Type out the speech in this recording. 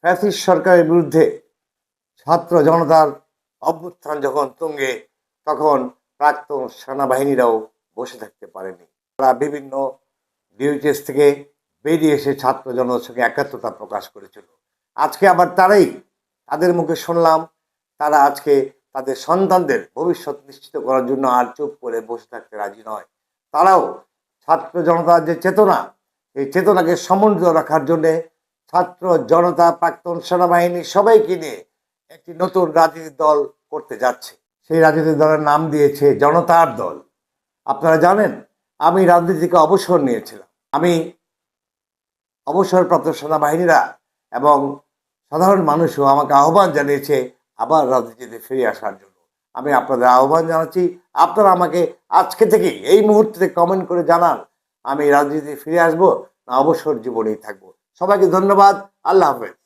Fascist সরকারের বিরুদ্ধে ছাত্র জনতার অভ্যুত্থান যখন তুঙ্গে, তখন প্রাক্তন সেনাবাহিনীরাও বসে থাকতে পারেনি। তারা বিভিন্ন ডিউটিস থেকে বেরিয়ে এসে ছাত্র জনতার সঙ্গে একাত্মতা প্রকাশ করেছিল। আজকে আবার তাদের মুখে শুনলাম তারা আজকে তাদের সন্তানদের ভবিষ্যৎ নিশ্চিত করার জন্য আর চুপ করে বসে থাকতে রাজি নয়। তারাও ছাত্র জনতার যে চেতনা, এই চেতনাকে সমুন্নত রাখার জন্যে ছাত্র জনতা, প্রাক্তন সেনাবাহিনী সবাইকে নিয়ে একটি নতুন রাজনৈতিক দল করতে যাচ্ছে। সেই রাজনৈতিক দলের নাম দিয়েছে জনতার দল। আপনারা জানেন, আমি রাজনীতি থেকে অবসর নিয়েছিলাম। আমি অবসরপ্রাপ্ত সেনাবাহিনীরা এবং সাধারণ মানুষও আমাকে আহ্বান জানিয়েছে আবার রাজনীতিতে ফিরে আসার জন্য। আমি আপনাদের আহ্বান জানাচ্ছি, আপনারা আমাকে আজকে থেকে এই মুহূর্তে কমেন্ট করে জানান আমি রাজনীতিতে ফিরে আসবো না অবসর জীবনেই থাকবো। সবাইকে ধন্যবাদ। আল্লাহ হাফেজ।